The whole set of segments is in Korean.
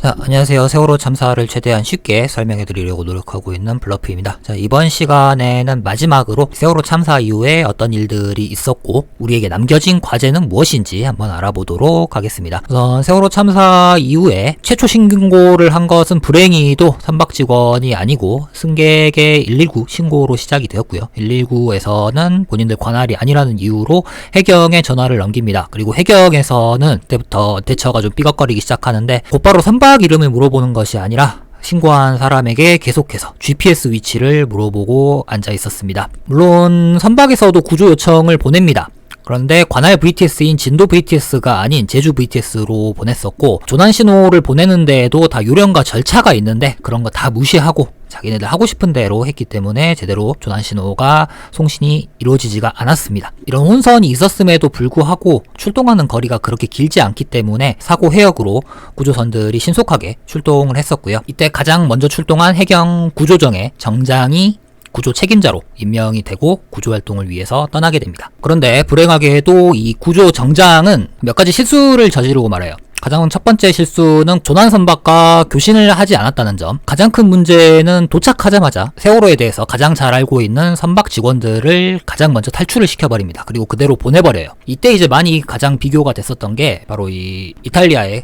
자, 안녕하세요. 세월호 참사를 최대한 쉽게 설명해 드리려고 노력하고 있는 블러프입니다. 자, 이번 시간에는 마지막으로 세월호 참사 이후에 어떤 일들이 있었고 우리에게 남겨진 과제는 무엇인지 한번 알아보도록 하겠습니다. 우선 세월호 참사 이후에 최초 신고를 한 것은 불행히도 선박 직원이 아니고 승객의 119 신고로 시작이 되었고요. 119에서는 본인들 관할이 아니라는 이유로 해경에 전화를 넘깁니다. 그리고 해경에서는 그때부터 대처가 좀 삐걱거리기 시작하는데 곧바로 선박 이름을 물어보는 것이 아니라 신고한 사람에게 계속해서 GPS 위치를 물어보고 앉아 있었습니다. 물론 선박에서도 구조 요청을 보냅니다. 그런데 관할 VTS인 진도 VTS가 아닌 제주 VTS로 보냈었고 조난 신호를 보내는 데에도 다 요령과 절차가 있는데 그런 거 다 무시하고 자기네들 하고 싶은 대로 했기 때문에 제대로 조난 신호가 송신이 이루어지지가 않았습니다. 이런 혼선이 있었음에도 불구하고 출동하는 거리가 그렇게 길지 않기 때문에 사고 해역으로 구조선들이 신속하게 출동을 했었고요. 이때 가장 먼저 출동한 해경 구조정의 정장이 구조 책임자로 임명이 되고 구조 활동을 위해서 떠나게 됩니다. 그런데 불행하게도 이 구조 정장은 몇 가지 실수를 저지르고 말아요. 가장 첫 번째 실수는 조난 선박과 교신을 하지 않았다는 점. 가장 큰 문제는 도착하자마자 세월호에 대해서 가장 잘 알고 있는 선박 직원들을 가장 먼저 탈출을 시켜버립니다. 그리고 그대로 보내버려요. 이때 이제 많이 가장 비교가 됐었던 게 바로 이 이탈리아의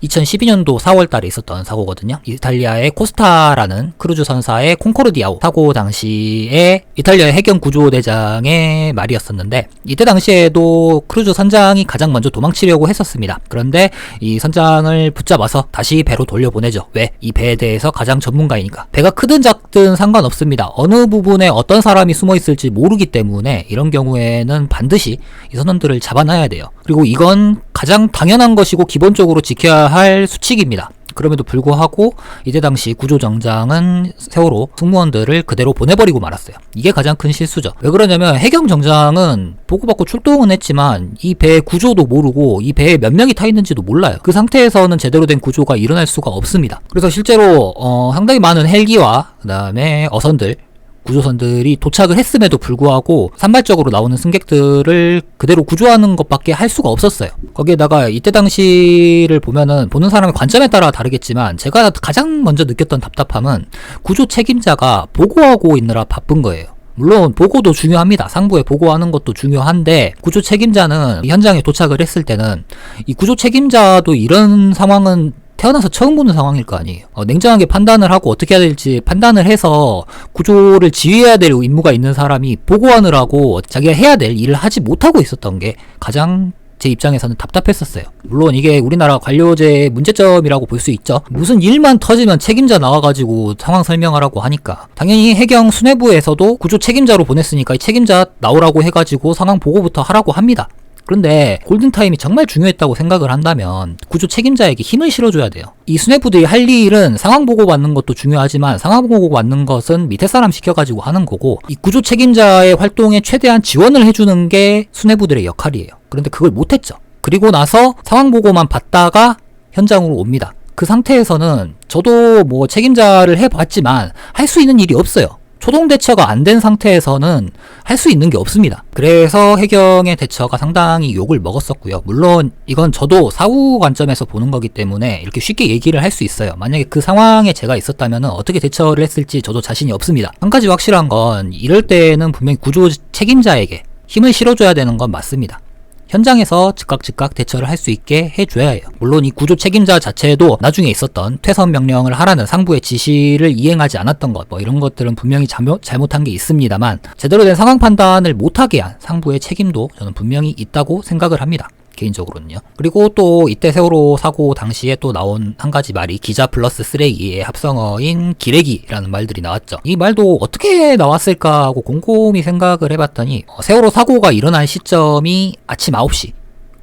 2012년도 4월 달에 있었던 사고거든요. 이탈리아의 코스타라는 크루즈 선사의 콩코르디아호 사고 당시에 이탈리아 해경 구조대장의 말이었었는데 이때 당시에도 크루즈 선장이 가장 먼저 도망치려고 했었습니다. 그런데 이 선장을 붙잡아서 다시 배로 돌려보내죠. 왜? 이 배에 대해서 가장 전문가이니까. 배가 크든 작든 상관없습니다. 어느 부분에 어떤 사람이 숨어 있을지 모르기 때문에 이런 경우에는 반드시 이 선원들을 잡아놔야 돼요. 그리고 이건 가장 당연한 것이고 기본적으로 지켜야 할 수칙입니다. 그럼에도 불구하고 이때 당시 구조정장은 세월호 승무원들을 그대로 보내버리고 말았어요. 이게 가장 큰 실수죠. 왜 그러냐면 해경정장은 보고받고 출동은 했지만 이 배의 구조도 모르고 이 배에 몇 명이 타 있는지도 몰라요. 그 상태에서는 제대로 된 구조가 일어날 수가 없습니다. 그래서 실제로 상당히 많은 헬기와 그 다음에 어선들 구조선들이 도착을 했음에도 불구하고 산발적으로 나오는 승객들을 그대로 구조하는 것밖에 할 수가 없었어요. 거기에다가 이때 당시를 보면은 보는 사람의 관점에 따라 다르겠지만 제가 가장 먼저 느꼈던 답답함은 구조 책임자가 보고하고 있느라 바쁜 거예요. 물론 보고도 중요합니다. 상부에 보고하는 것도 중요한데 구조 책임자는 현장에 도착을 했을 때는 이 구조 책임자도 이런 상황은 태어나서 처음 보는 상황일 거 아니에요. 냉정하게 판단을 하고 어떻게 해야 될지 판단을 해서 구조를 지휘해야 될 임무가 있는 사람이 보고하느라고 자기가 해야 될 일을 하지 못하고 있었던 게 가장 제 입장에서는 답답했었어요. 물론 이게 우리나라 관료제의 문제점이라고 볼 수 있죠. 무슨 일만 터지면 책임자 나와가지고 상황 설명하라고 하니까 당연히 해경 수뇌부에서도 구조 책임자로 보냈으니까 이 책임자 나오라고 해가지고 상황 보고부터 하라고 합니다. 그런데 골든타임이 정말 중요했다고 생각을 한다면 구조 책임자에게 힘을 실어줘야 돼요. 이 수뇌부들이 할 일은 상황 보고 받는 것도 중요하지만 상황 보고 받는 것은 밑에 사람 시켜가지고 하는 거고 이 구조 책임자의 활동에 최대한 지원을 해주는 게 수뇌부들의 역할이에요. 그런데 그걸 못했죠. 그리고 나서 상황 보고만 받다가 현장으로 옵니다. 그 상태에서는 저도 뭐 책임자를 해봤지만 할 수 있는 일이 없어요. 초동 대처가 안 된 상태에서는 할 수 있는 게 없습니다. 그래서 해경의 대처가 상당히 욕을 먹었었고요. 물론 이건 저도 사후 관점에서 보는 거기 때문에 이렇게 쉽게 얘기를 할 수 있어요. 만약에 그 상황에 제가 있었다면 어떻게 대처를 했을지 저도 자신이 없습니다. 한 가지 확실한 건 이럴 때는 분명히 구조 책임자에게 힘을 실어줘야 되는 건 맞습니다. 현장에서 즉각 대처를 할 수 있게 해줘야 해요. 물론 이 구조 책임자 자체도 나중에 있었던 퇴선 명령을 하라는 상부의 지시를 이행하지 않았던 것, 이런 것들은 분명히 잘못한 게 있습니다만 제대로 된 상황 판단을 못하게 한 상부의 책임도 저는 분명히 있다고 생각을 합니다. 개인적으로는요. 그리고 또 이때 세월호 사고 당시에 또 나온 한 가지 말이 기자 플러스 쓰레기의 합성어인 기레기라는 말들이 나왔죠. 이 말도 어떻게 나왔을까 하고 곰곰이 생각을 해봤더니 세월호 사고가 일어난 시점이 아침 9시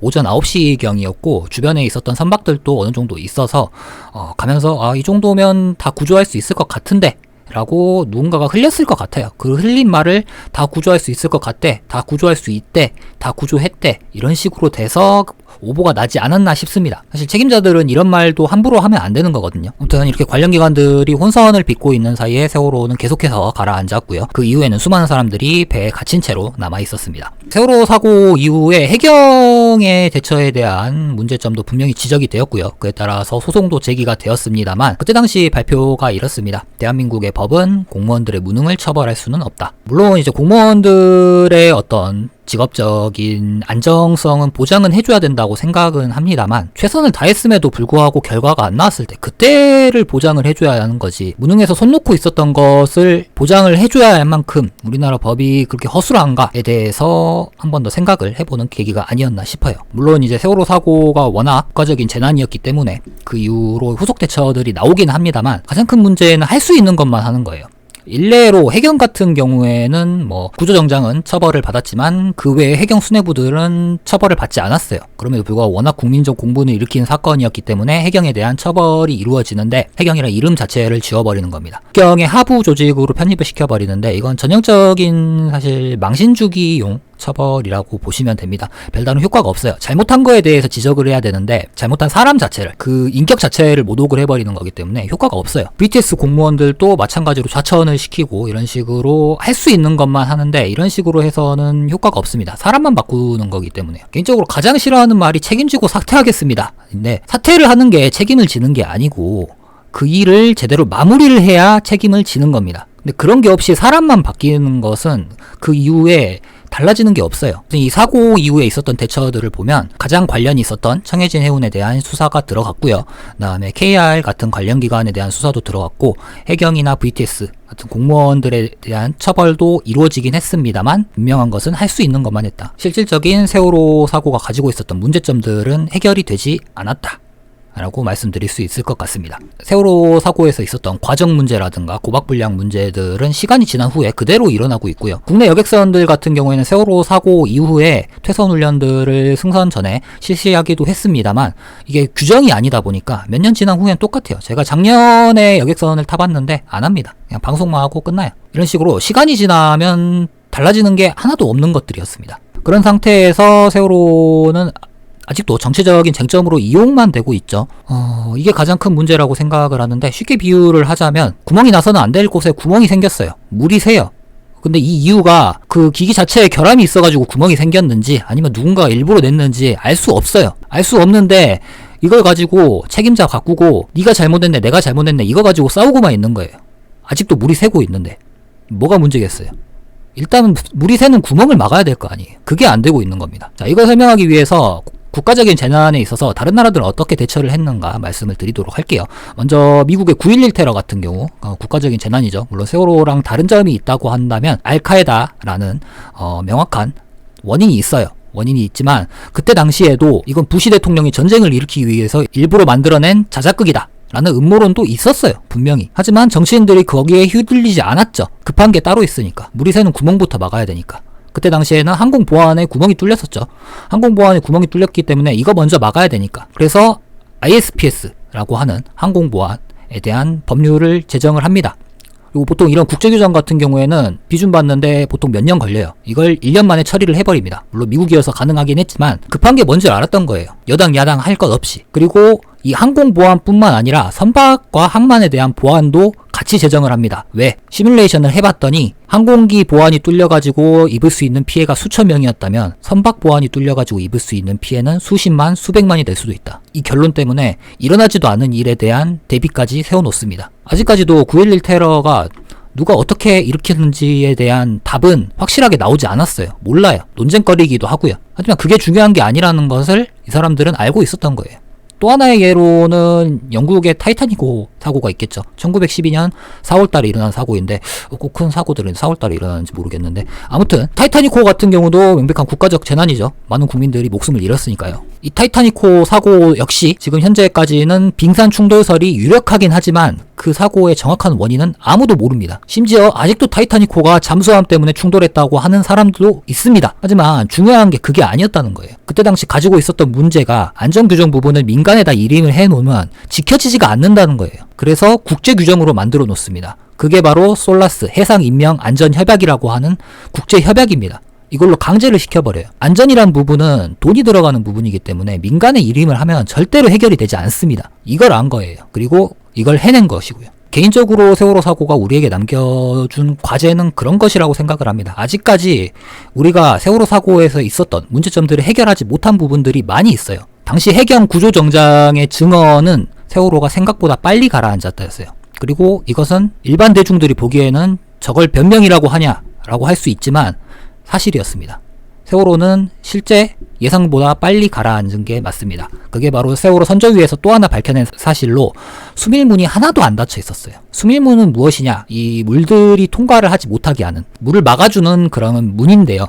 오전 9시경이었고 주변에 있었던 선박들도 어느 정도 있어서 가면서 이 정도면 다 구조할 수 있을 것 같은데 라고 누군가가 흘렸을 것 같아요. 그 흘린 말을 다 구조할 수 있을 것 같대, 다 구조할 수 있대, 다 구조했대 이런 식으로 돼서 오보가 나지 않았나 싶습니다. 사실 책임자들은 이런 말도 함부로 하면 안 되는 거거든요. 아무튼 이렇게 관련 기관들이 혼선을 빚고 있는 사이에 세월호는 계속해서 가라앉았고요. 그 이후에는 수많은 사람들이 배에 갇힌 채로 남아 있었습니다. 세월호 사고 이후에 해경의 대처에 대한 문제점도 분명히 지적이 되었고요. 그에 따라서 소송도 제기가 되었습니다만 그때 당시 발표가 이렇습니다. 대한민국의 법은 공무원들의 무능을 처벌할 수는 없다. 물론 이제 공무원들의 어떤 직업적인 안정성은 보장은 해줘야 된다고 생각은 합니다만 최선을 다했음에도 불구하고 결과가 안 나왔을 때 그때를 보장을 해줘야 하는 거지, 무능해서 손 놓고 있었던 것을 보장을 해줘야 할 만큼 우리나라 법이 그렇게 허술한가에 대해서 한 번 더 생각을 해보는 계기가 아니었나 싶어요. 물론 이제 세월호 사고가 워낙 국가적인 재난이었기 때문에 그 이후로 후속 대처들이 나오긴 합니다만 가장 큰 문제는 할 수 있는 것만 하는 거예요. 일례로 해경 같은 경우에는 구조정장은 처벌을 받았지만 그 외에 해경 수뇌부들은 처벌을 받지 않았어요. 그럼에도 불구하고 워낙 국민적 공분을 일으킨 사건이었기 때문에 해경에 대한 처벌이 이루어지는데 해경이란 이름 자체를 지워버리는 겁니다. 해경의 하부 조직으로 편입을 시켜버리는데 이건 전형적인 사실 망신주기용 처벌이라고 보시면 됩니다. 별다른 효과가 없어요. 잘못한 거에 대해서 지적을 해야 되는데 잘못한 사람 자체를, 그 인격 자체를 모독을 해버리는 거기 때문에 효과가 없어요. BTS 공무원들도 마찬가지로 좌천을 시키고 이런 식으로 할 수 있는 것만 하는데 이런 식으로 해서는 효과가 없습니다. 사람만 바꾸는 거기 때문에. 개인적으로 가장 싫어하는 말이 책임지고 사퇴하겠습니다. 근데 사퇴를 하는 게 책임을 지는 게 아니고 그 일을 제대로 마무리를 해야 책임을 지는 겁니다. 근데 그런 게 없이 사람만 바뀌는 것은 그 이후에 달라지는 게 없어요. 이 사고 이후에 있었던 대처들을 보면 가장 관련이 있었던 청해진 해운에 대한 수사가 들어갔고요. 그다음에 KR 같은 관련 기관에 대한 수사도 들어갔고 해경이나 VTS 같은 공무원들에 대한 처벌도 이루어지긴 했습니다만 분명한 것은 할 수 있는 것만 했다. 실질적인 세월호 사고가 가지고 있었던 문제점들은 해결이 되지 않았다 라고 말씀드릴 수 있을 것 같습니다. 세월호 사고에서 있었던 과정 문제라든가 고박불량 문제들은 시간이 지난 후에 그대로 일어나고 있고요. 국내 여객선들 같은 경우에는 세월호 사고 이후에 퇴선 훈련들을 승선 전에 실시하기도 했습니다만 이게 규정이 아니다 보니까 몇 년 지난 후엔 똑같아요. 제가 작년에 여객선을 타봤는데 안 합니다. 그냥 방송만 하고 끝나요. 이런 식으로 시간이 지나면 달라지는 게 하나도 없는 것들이었습니다. 그런 상태에서 세월호는 아직도 정치적인 쟁점으로 이용만 되고 있죠. 이게 가장 큰 문제라고 생각을 하는데 쉽게 비유를 하자면 구멍이 나서는 안 될 곳에 구멍이 생겼어요. 물이 새요. 근데 이 이유가 그 기기 자체에 결함이 있어가지고 구멍이 생겼는지 아니면 누군가가 일부러 냈는지 알 수 없어요. 알 수 없는데 이걸 가지고 책임자 바꾸고 네가 잘못했네 내가 잘못했네 이거 가지고 싸우고만 있는 거예요. 아직도 물이 새고 있는데 뭐가 문제겠어요. 일단은 물이 새는 구멍을 막아야 될 거 아니에요. 그게 안 되고 있는 겁니다. 자, 이걸 설명하기 위해서 국가적인 재난에 있어서 다른 나라들은 어떻게 대처를 했는가 말씀을 드리도록 할게요. 먼저 미국의 9.11 테러 같은 경우 국가적인 재난이죠. 물론 세월호랑 다른 점이 있다고 한다면 알카에다라는 명확한 원인이 있어요. 원인이 있지만 그때 당시에도 이건 부시 대통령이 전쟁을 일으키기 위해서 일부러 만들어낸 자작극이다 라는 음모론도 있었어요. 분명히. 하지만 정치인들이 거기에 휘둘리지 않았죠. 급한 게 따로 있으니까. 물이 새는 구멍부터 막아야 되니까. 그때 당시에는 항공보안에 구멍이 뚫렸었죠. 항공보안에 구멍이 뚫렸기 때문에 이거 먼저 막아야 되니까. 그래서 ISPS라고 하는 항공보안에 대한 법률을 제정을 합니다. 그리고 보통 이런 국제규정 같은 경우에는 비준 받는데 보통 몇 년 걸려요. 이걸 1년 만에 처리를 해버립니다. 물론 미국이어서 가능하긴 했지만 급한 게 뭔지 알았던 거예요. 여당 야당 할 것 없이. 그리고 이 항공보안뿐만 아니라 선박과 항만에 대한 보안도 같이 제정을 합니다. 왜? 시뮬레이션을 해봤더니 항공기 보안이 뚫려가지고 입을 수 있는 피해가 수천 명이었다면 선박 보안이 뚫려가지고 입을 수 있는 피해는 수십만, 수백만이 될 수도 있다. 이 결론 때문에 일어나지도 않은 일에 대한 대비까지 세워놓습니다. 아직까지도 9.11 테러가 누가 어떻게 일으켰는지에 대한 답은 확실하게 나오지 않았어요. 몰라요. 논쟁거리이기도 하고요. 하지만 그게 중요한 게 아니라는 것을 이 사람들은 알고 있었던 거예요. 또 하나의 예로는 영국의 타이타닉호 사고가 있겠죠. 1912년 4월달에 일어난 사고인데 꼭 큰 사고들은 4월달에 일어나는지 모르겠는데 아무튼 타이타닉호 같은 경우도 명백한 국가적 재난이죠. 많은 국민들이 목숨을 잃었으니까요. 이 타이타닉호 사고 역시 지금 현재까지는 빙산 충돌설이 유력하긴 하지만 그 사고의 정확한 원인은 아무도 모릅니다. 심지어 아직도 타이타닉호가 잠수함 때문에 충돌했다고 하는 사람들도 있습니다. 하지만 중요한 게 그게 아니었다는 거예요. 그때 당시 가지고 있었던 문제가 안전규정 부분을 민간에다 일임을 해놓으면 지켜지지가 않는다는 거예요. 그래서 국제규정으로 만들어 놓습니다. 그게 바로 솔라스 해상인명안전협약이라고 하는 국제협약입니다. 이걸로 강제를 시켜버려요. 안전이란 부분은 돈이 들어가는 부분이기 때문에 민간의 일임을 하면 절대로 해결이 되지 않습니다. 이걸 안 거예요. 그리고 이걸 해낸 것이고요. 개인적으로 세월호 사고가 우리에게 남겨준 과제는 그런 것이라고 생각을 합니다. 아직까지 우리가 세월호 사고에서 있었던 문제점들을 해결하지 못한 부분들이 많이 있어요. 당시 해경 구조정장의 증언은 세월호가 생각보다 빨리 가라앉았다였어요. 그리고 이것은 일반 대중들이 보기에는 저걸 변명이라고 하냐라고 할 수 있지만 사실이었습니다. 세월호는 실제 예상보다 빨리 가라앉은 게 맞습니다. 그게 바로 세월호 선저위에서 또 하나 밝혀낸 사실로 수밀문이 하나도 안 닫혀 있었어요. 수밀문은 무엇이냐? 이 물들이 통과를 하지 못하게 하는, 물을 막아주는 그런 문인데요.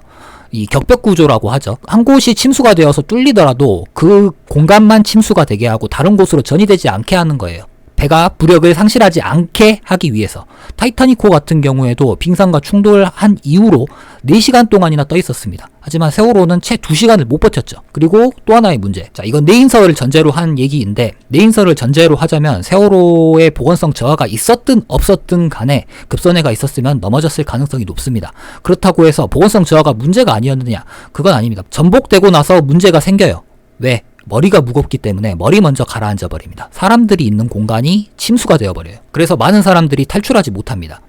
이 격벽 구조라고 하죠. 한 곳이 침수가 되어서 뚫리더라도 그 공간만 침수가 되게 하고 다른 곳으로 전이되지 않게 하는 거예요. 배가 부력을 상실하지 않게 하기 위해서. 타이타닉호 같은 경우에도 빙산과 충돌한 이후로 4시간 동안이나 떠 있었습니다. 하지만 세월호는 채 2시간을 못 버텼죠. 그리고 또 하나의 문제. 자, 이건 내인설을 전제로 한 얘기인데, 내인설을 전제로 하자면 세월호의 보건성 저하가 있었든 없었든 간에 급선회가 있었으면 넘어졌을 가능성이 높습니다. 그렇다고 해서 보건성 저하가 문제가 아니었느냐? 그건 아닙니다. 전복되고 나서 문제가 생겨요. 왜? 머리가 무겁기 때문에 머리 먼저 가라앉아 버립니다. 사람들이 있는 공간이 침수가 되어버려요. 그래서 많은 사람들이 탈출하지 못합니다.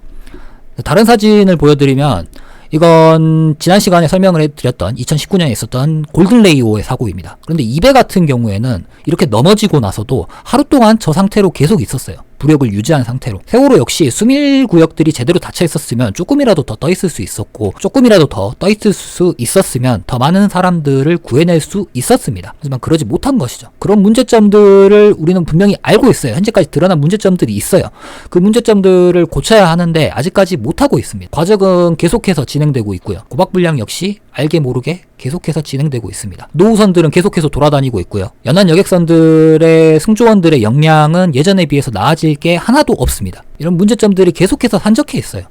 다른 사진을 보여드리면 이건 지난 시간에 설명을 해드렸던 2019년에 있었던 골든레이오의 사고입니다. 그런데 이 배 같은 경우에는 이렇게 넘어지고 나서도 하루 동안 저 상태로 계속 있었어요. 부력을 유지한 상태로. 세월호 역시 수밀 구역들이 제대로 닫혀 있었으면 조금이라도 더 떠 있을 수 있었고, 조금이라도 더 떠 있을 수 있었으면 더 많은 사람들을 구해낼 수 있었습니다. 하지만 그러지 못한 것이죠. 그런 문제점들을 우리는 분명히 알고 있어요. 현재까지 드러난 문제점들이 있어요. 그 문제점들을 고쳐야 하는데 아직까지 못하고 있습니다. 과정은 계속해서 진행되고 있고요. 고박불량 역시 알게 모르게 계속해서 진행되고 있습니다. 노후선들은 계속해서 돌아다니고 있고요. 연안 여객선들의 승조원들의 역량은 예전에 비해서 나아질 게 하나도 없습니다. 이런 문제점들이 계속해서 산적해 있어요.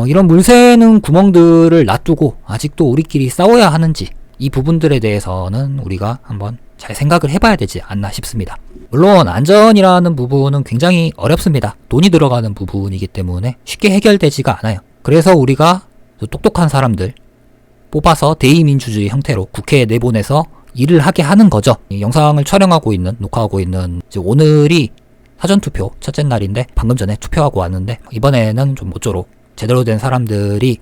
이런 물 새는 구멍들을 놔두고 아직도 우리끼리 싸워야 하는지, 이 부분들에 대해서는 우리가 한번 잘 생각을 해봐야 되지 않나 싶습니다. 물론 안전이라는 부분은 굉장히 어렵습니다. 돈이 들어가는 부분이기 때문에 쉽게 해결되지가 않아요. 그래서 우리가 똑똑한 사람들 뽑아서 대의민주주의 형태로 국회에 내보내서 일을 하게 하는 거죠. 이 영상을 촬영하고 있는, 녹화하고 있는 오늘이 사전투표 첫째 날인데 방금 전에 투표하고 왔는데, 이번에는 좀 모쪼록 제대로 된 사람들이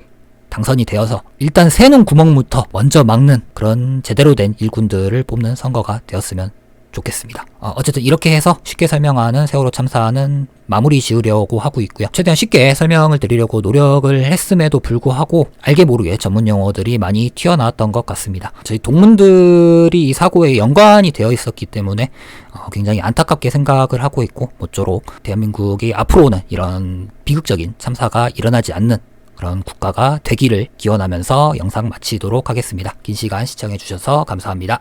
당선이 되어서 일단 새는 구멍부터 먼저 막는 그런 제대로 된 일꾼들을 뽑는 선거가 되었으면 좋겠습니다. 어쨌든 이렇게 해서 쉽게 설명하는 세월호 참사는 마무리 지으려고 하고 있고요. 최대한 쉽게 설명을 드리려고 노력을 했음에도 불구하고 알게 모르게 전문 용어들이 많이 튀어나왔던 것 같습니다. 저희 동문들이 이 사고에 연관이 되어 있었기 때문에 굉장히 안타깝게 생각을 하고 있고, 모쪼록 대한민국이 앞으로는 이런 비극적인 참사가 일어나지 않는 그런 국가가 되기를 기원하면서 영상 마치도록 하겠습니다. 긴 시간 시청해주셔서 감사합니다.